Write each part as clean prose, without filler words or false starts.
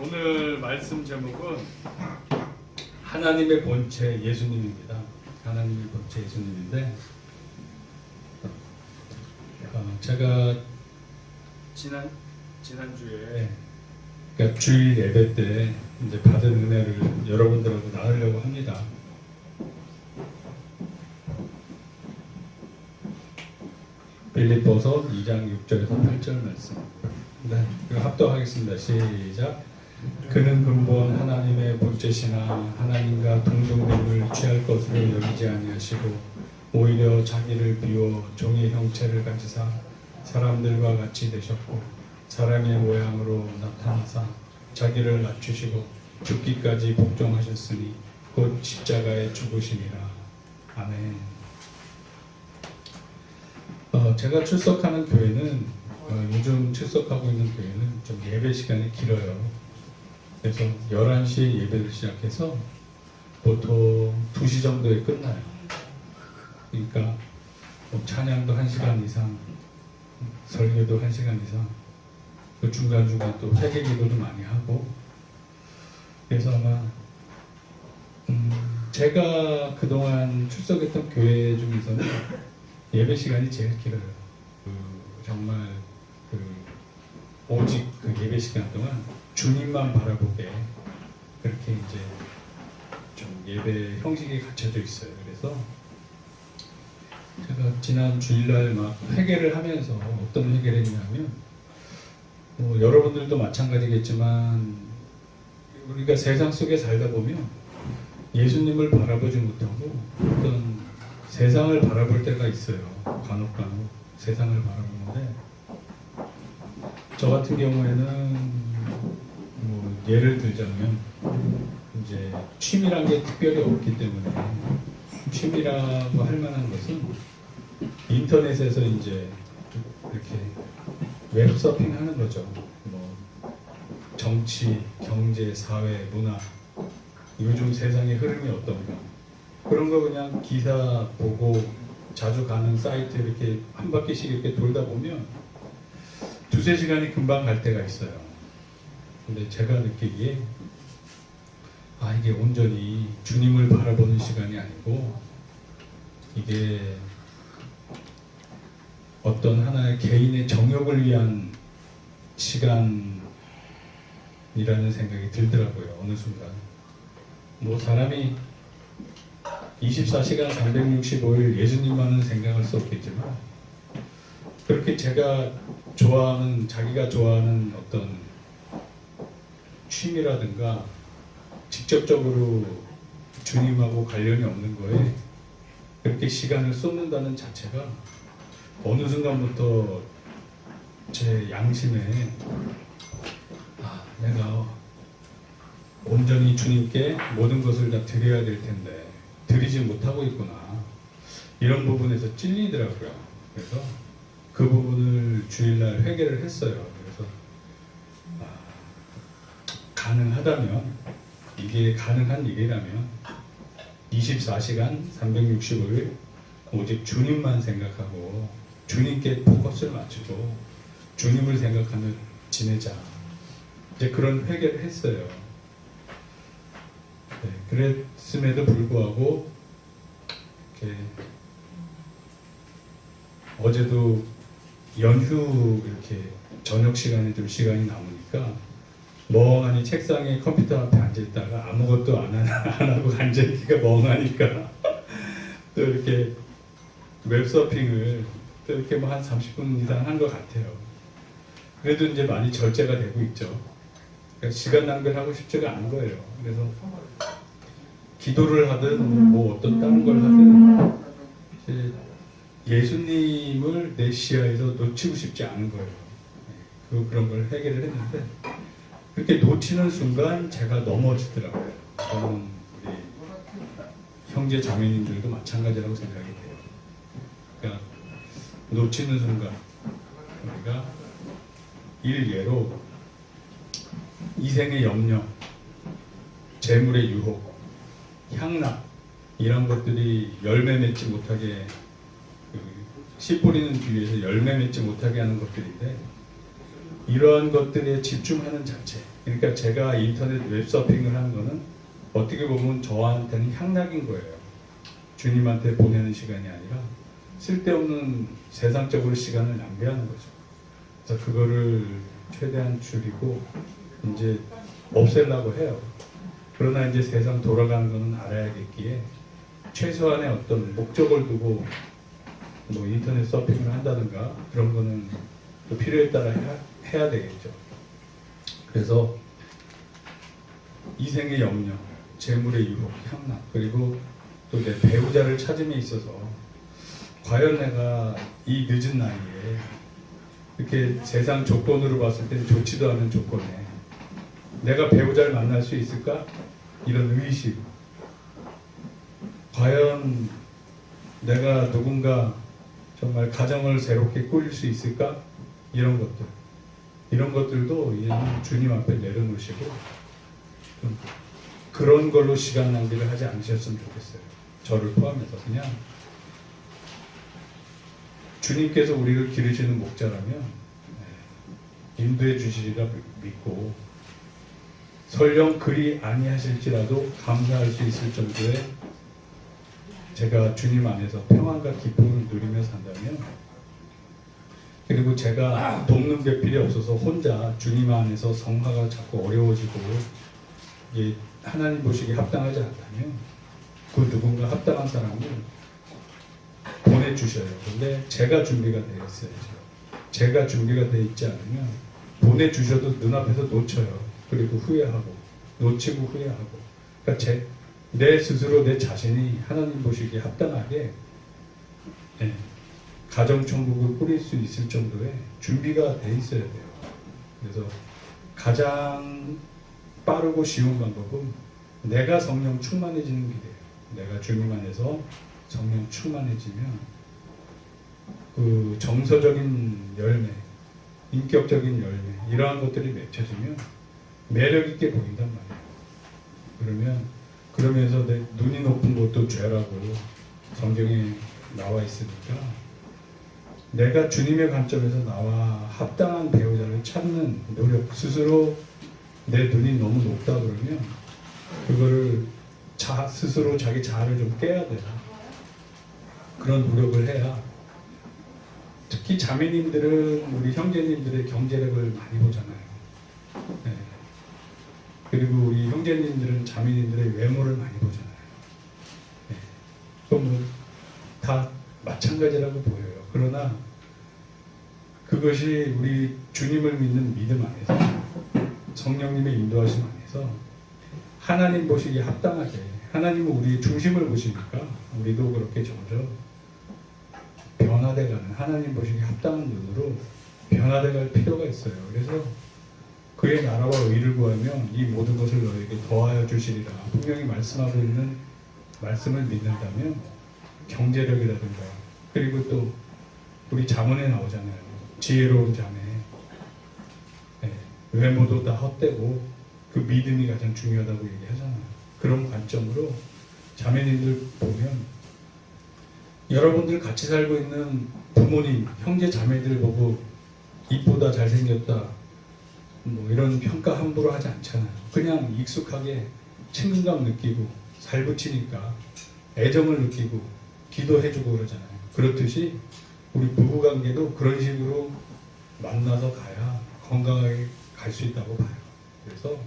오늘 말씀 제목은 하나님의 본체 예수님입니다. 하나님의 본체 예수님인데, 제가 지난주에 그러니까 주일 예배 때 이제 받은 은혜를 여러분들하고 나누려고 합니다. 빌립보서 2장 6절에서 8절 말씀. 네, 합독하겠습니다. 시작. 그는 근본 하나님의 본체시나 하나님과 동등됨을 취할 것으로 여기지 아니하시고 오히려 자기를 비워 종의 형체를 가지사 사람들과 같이 되셨고 사람의 모양으로 나타나사 자기를 낮추시고 죽기까지 복종하셨으니 곧 십자가에 죽으시니라. 아멘. 제가 출석하는 교회는 요즘 출석하고 있는 교회는 좀 예배 시간이 길어요. 그래서 11시에 예배를 시작해서 보통 2시 정도에 끝나요. 그러니까 찬양도 1시간 이상, 설교도 1시간 이상, 그 중간중간 또 회개 기도도 많이 하고, 그래서 아마 제가 그동안 출석했던 교회 중에서는 예배 시간이 제일 길어요. 정말 오직 그 예배 시간 동안 주님만 바라보게 그렇게 이제 좀 예배 형식이 갖춰져 있어요. 그래서 제가 지난 주일날 막 회개를 하면서 어떤 회개를 했냐면, 여러분들도 마찬가지겠지만 우리가 세상 속에 살다 보면 예수님을 바라보지 못하고 어떤 세상을 바라볼 때가 있어요. 간혹 세상을 바라보는데, 저 같은 경우에는 예를 들자면 이제 취미란 게 특별히 없기 때문에 취미라고 할 만한 것은 인터넷에서 이제 이렇게 웹서핑 하는 거죠. 정치, 경제, 사회, 문화, 요즘 세상의 흐름이 어떤가, 그런 거 그냥 기사 보고 자주 가는 사이트 이렇게 한 바퀴씩 이렇게 돌다 보면 2-3시간이 금방 갈 때가 있어요. 근데 제가 느끼기에 이게 온전히 주님을 바라보는 시간이 아니고 이게 어떤 하나의 개인의 정욕을 위한 시간이라는 생각이 들더라고요. 어느 순간 사람이 24시간 365일 예수님만은 생각할 수 없겠지만, 그렇게 자기가 좋아하는 어떤 취미라든가 직접적으로 주님하고 관련이 없는 거에 그렇게 시간을 쏟는다는 자체가 어느 순간부터 제 양심에 내가 온전히 주님께 모든 것을 다 드려야 될 텐데 드리지 못하고 있구나, 이런 부분에서 찔리더라고요. 그래서 그 부분을 주일날 회개를 했어요. 그래서 가능하다면, 이게 가능한 일이라면 24시간 365일 오직 주님만 생각하고 주님께 포커스를 맞추고 주님을 생각하며 지내자, 이제 그런 회개를 했어요. 네, 그랬음에도 불구하고 이렇게 어제도 연휴 이렇게 저녁 시간에 좀 시간이 남으니까 멍하니 책상에 컴퓨터 앞에 앉아있다가 아무것도 안 하고 앉아있기가 멍하니까 또 이렇게 웹서핑을 또 이렇게 한 30분 이상 한 것 같아요. 그래도 이제 많이 절제가 되고 있죠. 그러니까 시간 낭비를 하고 싶지가 않은 거예요. 그래서 기도를 하든 어떤 다른 걸 하든 이제 예수님을 내 시야에서 놓치고 싶지 않은 거예요. 그런 걸 해결을 했는데, 그렇게 놓치는 순간 제가 넘어지더라고요. 저는 우리 형제 자매님들도 마찬가지라고 생각이 돼요. 그러니까 놓치는 순간 우리가 일례로 이생의 염려, 재물의 유혹, 향락, 이런 것들이 열매 맺지 못하게, 씨 뿌리는 뒤에서 열매 맺지 못하게 하는 것들인데, 이러한 것들에 집중하는 자체, 그러니까 제가 인터넷 웹서핑을 하는 거는 어떻게 보면 저한테는 향락인 거예요. 주님한테 보내는 시간이 아니라 쓸데없는 세상적으로 시간을 낭비하는 거죠. 그래서 그거를 최대한 줄이고 이제 없애려고 해요. 그러나 이제 세상 돌아가는 거는 알아야겠기에 최소한의 어떤 목적을 두고 뭐 인터넷 서핑을 한다든가 그런 거는 또 필요에 따라 해야 되겠죠. 그래서 이생의 염려, 재물의 유혹, 향락, 그리고 또 내 배우자를 찾음에 있어서 과연 내가 이 늦은 나이에 이렇게 세상 조건으로 봤을 때 좋지도 않은 조건에 내가 배우자를 만날 수 있을까? 이런 의식. 과연 내가 누군가 정말 가정을 새롭게 꾸릴 수 있을까? 이런 것들. 이런 것들도 이제는 주님 앞에 내려놓으시고 좀 그런 걸로 시간 낭비를 하지 않으셨으면 좋겠어요. 저를 포함해서 그냥 주님께서 우리를 기르시는 목자라면 인도해 주시리라 믿고 설령 그리 아니하실지라도 감사할 수 있을 정도의 제가 주님 안에서 평안과 기쁨을 누리며 산다면, 그리고 제가 돕는 배필이 없어서 혼자 주님 안에서 성화가 자꾸 어려워지고 이게 하나님 보시기에 합당하지 않다면 그 누군가 합당한 사람을 보내주셔요. 근데 제가 준비가 되어 있어야죠. 제가 준비가 되어 있지 않으면 보내주셔도 눈앞에서 놓쳐요. 그리고 후회하고 놓치고 후회하고. 그러니까 내 스스로 내 자신이 하나님 보시기에 합당하게 가정천국을 꾸릴 수 있을 정도의 준비가 돼 있어야 돼요. 그래서 가장 빠르고 쉬운 방법은 내가 성령 충만해지는 길이에요. 내가 주님 안에서 성령 충만해지면 그 정서적인 열매, 인격적인 열매 이러한 것들이 맺혀지면 매력 있게 보인단 말이에요. 그러면서 내 눈이 높은 것도 죄라고 성경에 나와 있으니까 내가 주님의 관점에서 나와 합당한 배우자를 찾는 노력, 스스로 내 눈이 너무 높다 그러면 그거를 스스로 자기 자아를 좀 깨야 돼요. 그런 노력을 해야. 특히 자매님들은 우리 형제님들의 경제력을 많이 보잖아요. 네. 그리고 우리 형제님들은 자매님들의 외모를 많이 보잖아요. 네. 다 마찬가지라고 보여요. 그러나 그것이 우리 주님을 믿는 믿음 안에서 성령님의 인도하심 안에서 하나님 보시기에 합당하게, 하나님은 우리의 중심을 보시니까 우리도 그렇게 점점 변화돼가는, 하나님 보시기에 합당한 눈으로 변화돼갈 필요가 있어요. 그래서 그의 나라와 의를 구하면 이 모든 것을 너에게 더하여 주시리라 분명히 말씀하고 있는 말씀을 믿는다면 경제력이라든가, 그리고 또 우리 자문에 나오잖아요. 지혜로운 자매, 외모도 다 헛되고 그 믿음이 가장 중요하다고 얘기하잖아요. 그런 관점으로 자매님들 보면 여러분들 같이 살고 있는 부모님, 형제 자매들 보고 이쁘다, 잘생겼다 뭐 이런 평가 함부로 하지 않잖아요. 그냥 익숙하게 친근감 느끼고 살붙이니까 애정을 느끼고 기도해주고 그러잖아요. 그렇듯이 우리 부부관계도 그런 식으로 만나서 가야 건강하게 갈 수 있다고 봐요. 그래서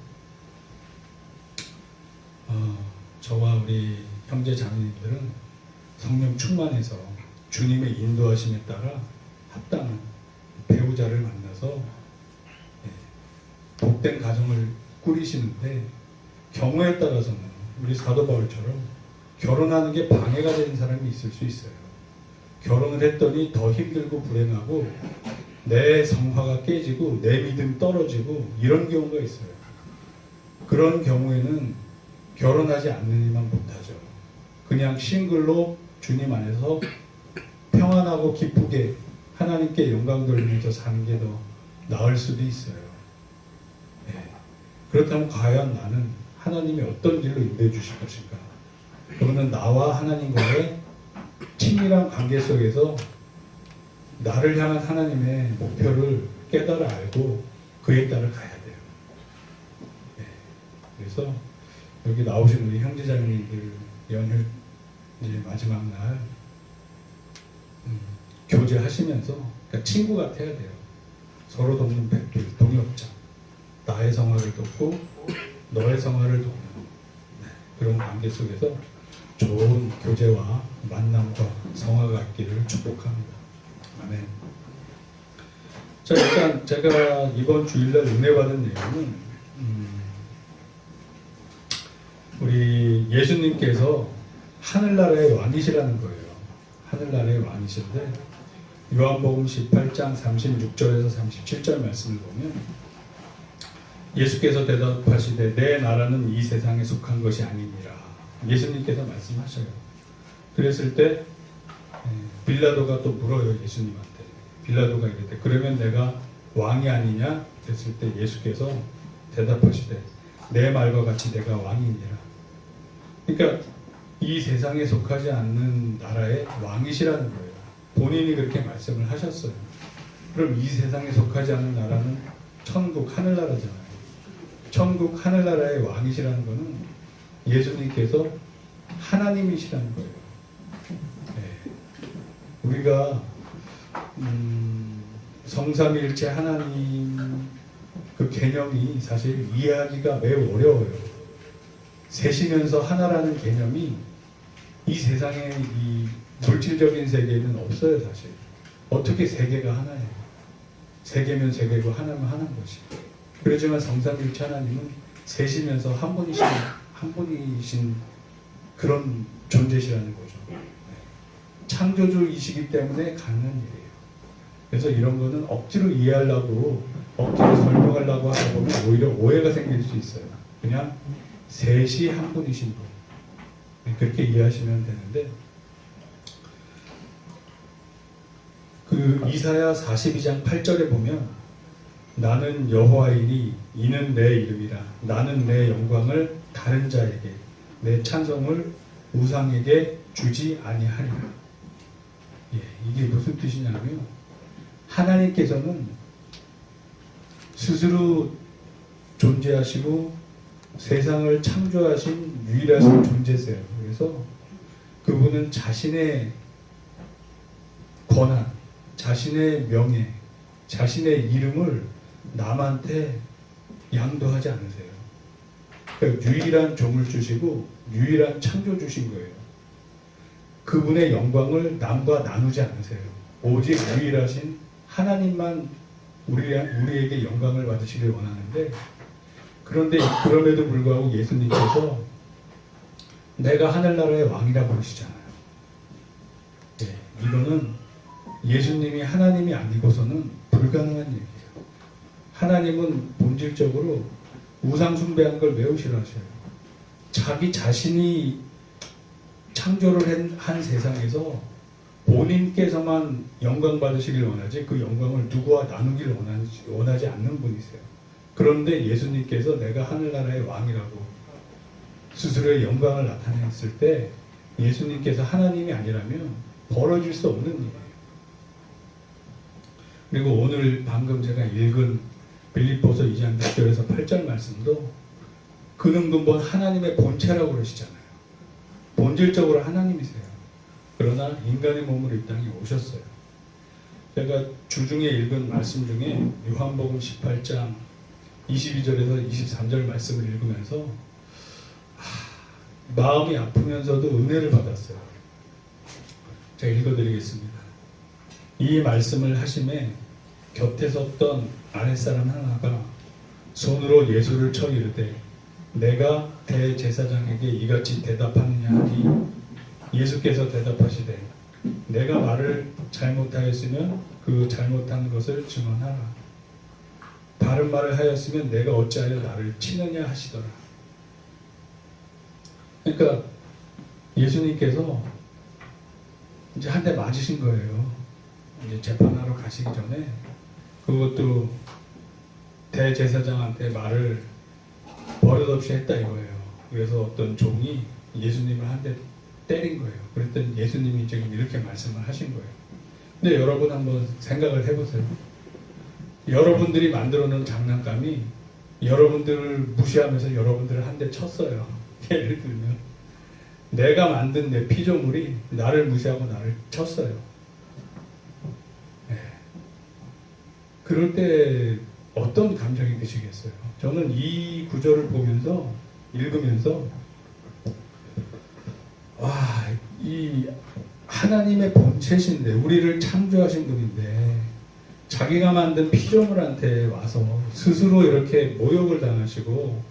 저와 우리 형제 자매님들은 성령 충만해서 주님의 인도하심에 따라 합당한 배우자를 만나서 복된 가정을 꾸리시는데, 경우에 따라서는 우리 사도 바울처럼 결혼하는 게 방해가 되는 사람이 있을 수 있어요. 결혼을 했더니 더 힘들고 불행하고 내 성화가 깨지고 내 믿음 떨어지고 이런 경우가 있어요. 그런 경우에는 결혼하지 않느니만 못하죠. 그냥 싱글로 주님 안에서 평안하고 기쁘게 하나님께 영광 돌리면서 사는 게 더 나을 수도 있어요. 그렇다면 과연 나는 하나님이 어떤 길로 인도해 주실 것인가? 그러면 나와 하나님과의 친밀한 관계 속에서 나를 향한 하나님의 목표를 깨달아 알고 그에 따라 가야 돼요. 그래서 여기 나오신 우리 형제자매님들 연휴 이제 마지막 날 교제하시면서 그러니까 친구 같아야 돼요. 서로 돕는 백불, 동역자. 나의 성화를 돕고 너의 성화를 돕는 그런 관계 속에서 좋은 교제와 만남과 성화가 있기를 축복합니다. 아멘. 자, 일단 제가 이번 주일날 은혜 받은 내용은 우리 예수님께서 하늘나라의 왕이시라는 거예요. 하늘나라의 왕이신데 요한복음 18장 36절에서 37절 말씀을 보면 예수께서 대답하시되 내 나라는 이 세상에 속한 것이 아니니라. 예수님께서 말씀하셔요. 그랬을 때 빌라도가 또 물어요. 예수님한테. 빌라도가 이랬대. 그러면 내가 왕이 아니냐? 그랬을 때 예수께서 대답하시되 내 말과 같이 내가 왕이니라. 그러니까 이 세상에 속하지 않는 나라의 왕이시라는 거예요. 본인이 그렇게 말씀을 하셨어요. 그럼 이 세상에 속하지 않는 나라는 천국 하늘나라잖아요. 천국 하늘나라의 왕이시라는 것은 예수님께서 하나님이시라는 거예요. 네. 우리가 성삼위일체 하나님 그 개념이 사실 이해하기가 매우 어려워요. 셋이면서 하나라는 개념이 이 세상의 이 물질적인 세계에는 없어요. 사실 어떻게 세계가 하나예요? 세계면 세계고 하나면 하나인 것이. 그렇지만 성삼위일체 하나님은 셋이면서 한 분이신 그런 존재시라는 거죠. 창조주이시기 때문에 가능한 일이에요. 그래서 이런 거는 억지로 이해하려고 억지로 설명하려고 하다 보면 오히려 오해가 생길 수 있어요. 그냥 셋이 한 분이신 분 그렇게 이해하시면 되는데 그 이사야 42장 8절에 보면 나는 여호와이니 이는 내 이름이라 나는 내 영광을 다른 자에게 내 찬송을 우상에게 주지 아니하리라. 예, 이게 무슨 뜻이냐면 하나님께서는 스스로 존재하시고 세상을 창조하신 유일하신 존재세요. 그래서 그분은 자신의 권한, 자신의 명예, 자신의 이름을 남한테 양도하지 않으세요. 그러니까 유일한 종을 주시고 유일한 창조 주신 거예요. 그분의 영광을 남과 나누지 않으세요. 오직 유일하신 하나님만 우리에게 영광을 받으시길 원하는데 그런데 그럼에도 불구하고 예수님께서 내가 하늘나라의 왕이라고 그러시잖아요. 네, 이거는 예수님이 하나님이 아니고서는 불가능한 얘기예요. 하나님은 본질적으로 우상 숭배하는 걸 매우 싫어하셔요. 자기 자신이 창조를 한 세상에서 본인께서만 영광 받으시길 원하지 그 영광을 누구와 나누기를 원하지 않는 분이세요. 그런데 예수님께서 내가 하늘나라의 왕이라고 스스로의 영광을 나타냈을 때 예수님께서 하나님이 아니라면 벌어질 수 없는 일이에요. 그리고 오늘 방금 제가 읽은 빌립보서 2장 6절에서 8절 말씀도 그는 근본 하나님의 본체라고 그러시잖아요. 본질적으로 하나님이세요. 그러나 인간의 몸으로 이 땅에 오셨어요. 제가 주중에 읽은 말씀 중에 요한복음 18장 22절에서 23절 말씀을 읽으면서 마음이 아프면서도 은혜를 받았어요. 제가 읽어드리겠습니다. 이 말씀을 하심에 곁에 섰던 아랫사람 하나가 손으로 예수를 쳐 이르되 내가 대제사장에게 이같이 대답하느냐 하니 예수께서 대답하시되 내가 말을 잘못하였으면 그 잘못한 것을 증언하라. 바른 말을 하였으면 내가 어찌하여 나를 치느냐 하시더라. 그러니까 예수님께서 이제 한 대 맞으신 거예요. 이제 재판하러 가시기 전에 그것도 대제사장한테 말을 버릇없이 했다 이거예요. 그래서 어떤 종이 예수님을 한 대 때린 거예요. 그랬더니 예수님이 지금 이렇게 말씀을 하신 거예요. 근데 여러분 한번 생각을 해보세요. 여러분들이 만들어 놓은 장난감이 여러분들을 무시하면서 여러분들을 한 대 쳤어요. 예를 들면 내가 만든 내 피조물이 나를 무시하고 나를 쳤어요. 네. 그럴 때 어떤 감정이 드시겠어요? 저는 이 구절을 보면서 읽으면서 와, 이 하나님의 본체신데 우리를 창조하신 분인데 자기가 만든 피조물한테 와서 스스로 이렇게 모욕을 당하시고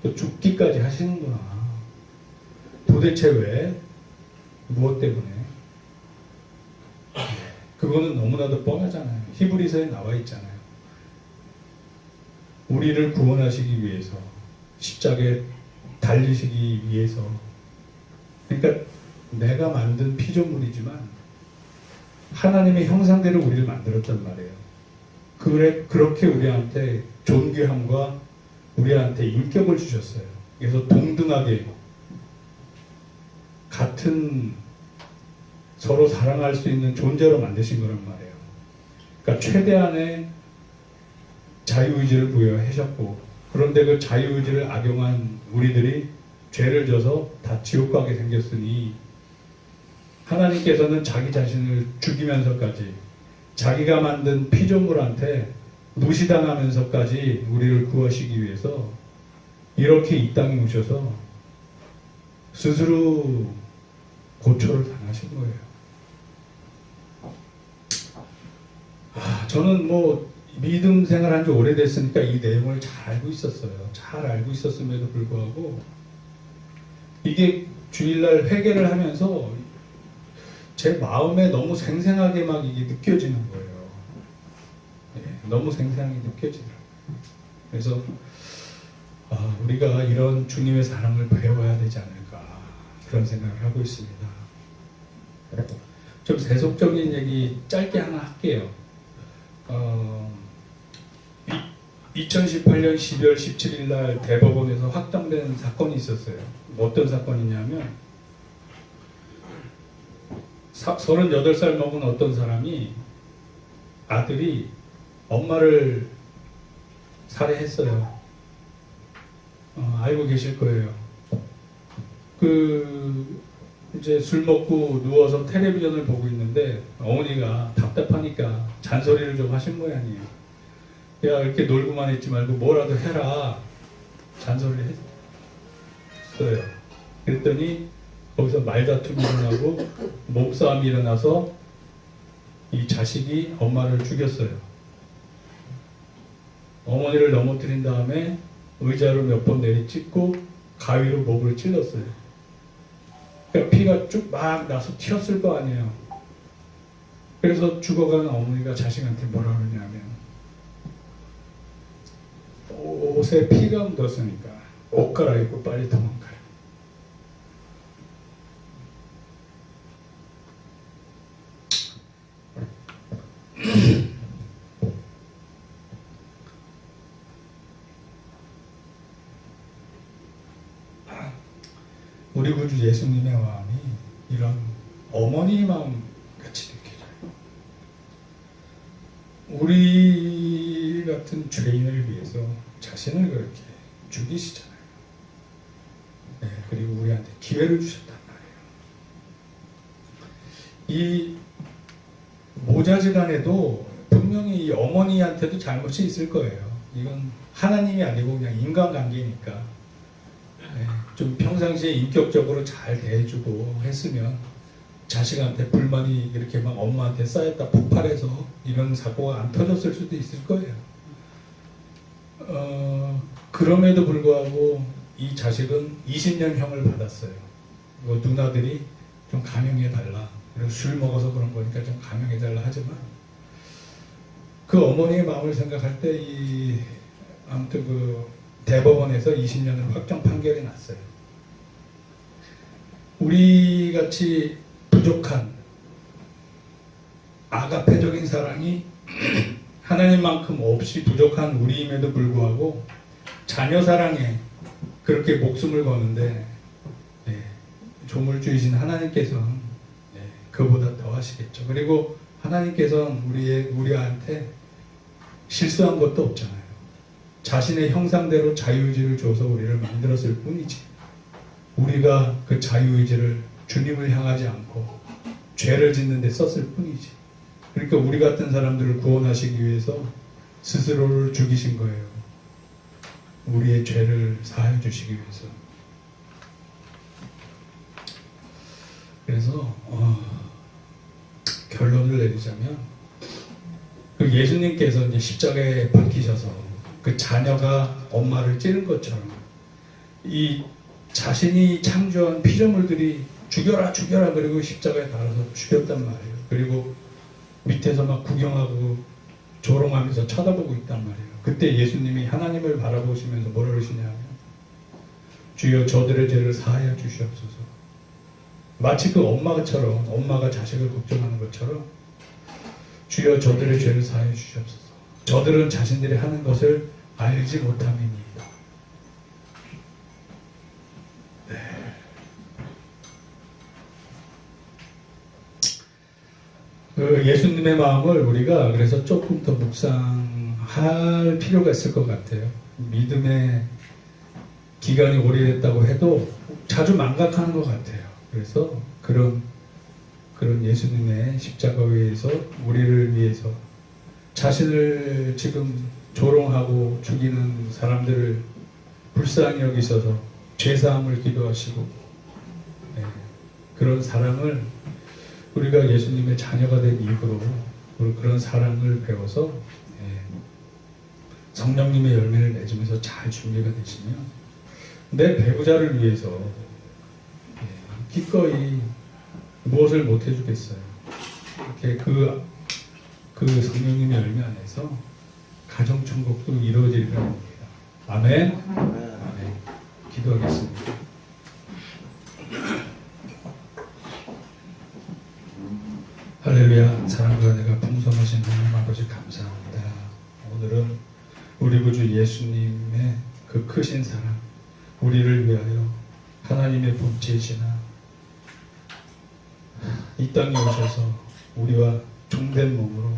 또 죽기까지 하시는구나. 도대체 왜? 무엇 때문에? 그거는 너무나도 뻔하잖아요. 히브리서에 나와 있잖아요. 우리를 구원하시기 위해서, 십자가에 달리시기 위해서. 그러니까 내가 만든 피조물이지만 하나님의 형상대로 우리를 만들었단 말이에요. 그렇게 우리한테 존귀함과 우리한테 인격을 주셨어요. 그래서 동등하게 같은 서로 사랑할 수 있는 존재로 만드신 거란 말이에요. 그러니까 최대한의 자유의지를 부여하셨고, 그런데 그 자유의지를 악용한 우리들이 죄를 져서 다 지옥 가게 생겼으니 하나님께서는 자기 자신을 죽이면서까지 자기가 만든 피조물한테 무시당하면서까지 우리를 구하시기 위해서 이렇게 이 땅에 오셔서 스스로 고초를 당하신 거예요. 저는 뭐 믿음 생활한 지 오래됐으니까 이 내용을 잘 알고 있었어요. 잘 알고 있었음에도 불구하고 이게 주일날 회개를 하면서 제 마음에 너무 생생하게 막 이게 느껴지는 거예요. 네, 너무 생생하게 느껴지더라고요. 그래서 우리가 이런 주님의 사랑을 배워야 되지 않을까 그런 생각을 하고 있습니다. 좀 세속적인 얘기 짧게 하나 할게요. 2018년 12월 17일 날 대법원에서 확정된 사건이 있었어요. 어떤 사건이냐면 38살 먹은 어떤 사람이 아들이 엄마를 살해했어요. 알고 계실 거예요. 이제 술 먹고 누워서 텔레비전을 보고 있는데 어머니가 답답하니까 잔소리를 좀 하신 모양이에요. 야, 이렇게 놀고만 있지 말고 뭐라도 해라. 잔소리를 했어요. 그랬더니 거기서 말다툼이 일어나고 몸싸움이 일어나서 이 자식이 엄마를 죽였어요. 어머니를 넘어뜨린 다음에 의자로 몇 번 내리찍고 가위로 목을 찔렀어요. 그러니까 피가 쭉 막 나서 튀었을 거 아니에요. 그래서 죽어가는 어머니가 자식한테 뭐라 그러냐면 옷에 피가 묻었으니까 옷 갈아입고 빨리 도망가요. 우리 구주 예수님의 마음이 이런 어머니 마음 같이 느껴져요. 우리 같은 죄인을 위해서 자신을 그렇게 죽이시잖아요. 네, 그리고 우리한테 기회를 주셨단 말이에요. 이 모자지간에도 분명히 이 어머니한테도 잘못이 있을 거예요. 이건 하나님이 아니고 그냥 인간관계니까. 좀 평상시에 인격적으로 잘 대해주고 했으면 자식한테 불만이 이렇게 막 엄마한테 쌓였다 폭발해서 이런 사고가 안 터졌을 수도 있을 거예요. 그럼에도 불구하고 이 자식은 20년형을 받았어요. 누나들이 좀 감형해달라. 그리고 술 먹어서 그런 거니까 좀 감형해달라 하지만 그 어머니의 마음을 생각할 때 아무튼 대법원에서 20년을 확정 판결이 났어요. 우리 같이 부족한 아가페적인 사랑이 하나님만큼 없이 부족한 우리임에도 불구하고 자녀 사랑에 그렇게 목숨을 거는데 조물주이신 하나님께서는 그보다 더 하시겠죠. 그리고 하나님께서는 우리한테 실수한 것도 없잖아요. 자신의 형상대로 자유의지를 줘서 우리를 만들었을 뿐이지, 우리가 그 자유의지를 주님을 향하지 않고 죄를 짓는 데 썼을 뿐이지. 그러니까 우리 같은 사람들을 구원하시기 위해서 스스로를 죽이신 거예요. 우리의 죄를 사하여 주시기 위해서. 그래서 결론을 내리자면, 그 예수님께서 이제 십자가에 박히셔서 그 자녀가 엄마를 찌른 것처럼 이 자신이 창조한 피조물들이 죽여라 죽여라 그리고 십자가에 달아서 죽였단 말이에요. 그리고 밑에서 막 구경하고 조롱하면서 쳐다보고 있단 말이에요. 그때 예수님이 하나님을 바라보시면서 뭐라 그러시냐면, 주여 저들의 죄를 사하여 주시옵소서. 마치 그 엄마처럼, 엄마가 자식을 걱정하는 것처럼 주여 저들의 죄를 사하여 주시옵소서. 저들은 자신들이 하는 것을 알지 못함이니이다. 네. 그 예수님의 마음을 우리가 그래서 조금 더 묵상할 필요가 있을 것 같아요. 믿음의 기간이 오래됐다고 해도 자주 망각하는 것 같아요. 그래서 그런 예수님의 십자가 위에서 우리를 위해서 자신을 지금 조롱하고 죽이는 사람들을 불쌍히 여기셔서 죄사함을 기도하시고, 네, 그런 사랑을 우리가 예수님의 자녀가 된 이후로 그런 사랑을 배워서, 네, 성령님의 열매를 맺으면서 잘 준비가 되시면 내 배우자를 위해서, 네, 기꺼이 무엇을 못 해주겠어요. 이렇게 그 성령님의 열매 안에서 가정천국도 이루어지리라 합니다. 아멘. 아멘. 기도하겠습니다. 할렐루야. 사랑과 은혜가 풍성하신 하나님 아버지 감사합니다. 오늘은 우리 구주 예수님의 그 크신 사랑, 우리를 위하여 하나님의 본체이시나 이 땅에 오셔서 우리와 종된 몸으로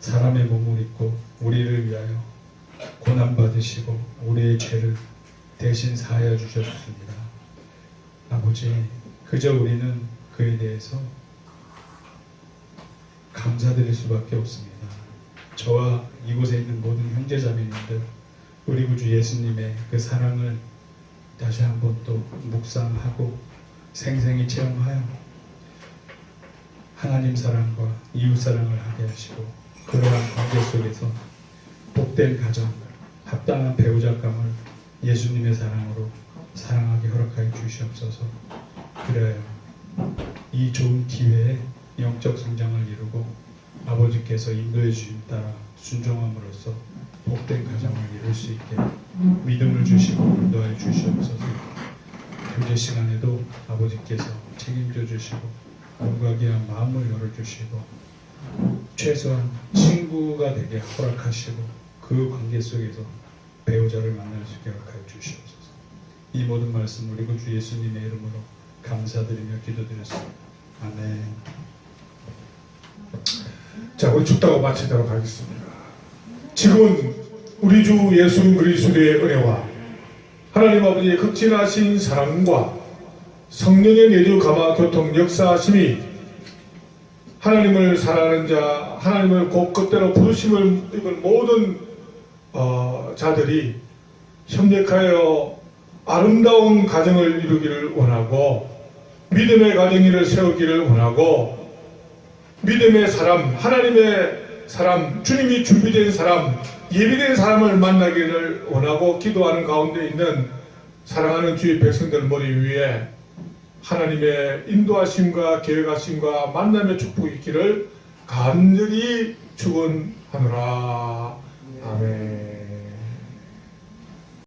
사람의 몸을 입고 우리를 위하여 고난받으시고 우리의 죄를 대신 사하여 주셨습니다. 아버지, 그저 우리는 그에 대해서 감사드릴 수밖에 없습니다. 저와 이곳에 있는 모든 형제자매님들, 우리 구주 예수님의 그 사랑을 다시 한번 또 묵상하고 생생히 체험하여 하나님 사랑과 이웃 사랑을 하게 하시고, 그러한 관계 속에서 복된 가정, 합당한 배우자감을 예수님의 사랑으로 사랑하게 허락하여 주시옵소서. 그래야 이 좋은 기회에 영적 성장을 이루고 아버지께서 인도해 주신 따라 순종함으로써 복된 가정을 이룰 수 있게 믿음을 주시고 인도하여 주시옵소서. 현재 시간에도 아버지께서 책임져 주시고 몸과 귀한 마음을 열어주시고 최소한 친구가 되게 허락하시고 그 관계 속에서 배우자를 만날 수 있게 허락하여 주시옵소서. 이 모든 말씀 우리 구주 예수님의 이름으로 감사드리며 기도드렸습니다. 아멘. 자, 우리 축祷 마치도록 하겠습니다. 지금은 우리 주 예수 그리스도의 은혜와 하나님 아버지의 극진하신 사랑과 성령의 내주 감화 교통 역사하심이 하나님을 사랑하는 자, 하나님을 곧 그때로 부르심을 입은 모든 자들이 협력하여 아름다운 가정을 이루기를 원하고 믿음의 가정을 세우기를 원하고 믿음의 사람, 하나님의 사람, 주님이 준비된 사람, 예비된 사람을 만나기를 원하고 기도하는 가운데 있는 사랑하는 주의 백성들 머리 위에 하나님의 인도하심과 계획하심과 만남의 축복이 있기를 간절히 축원하노라. 아멘.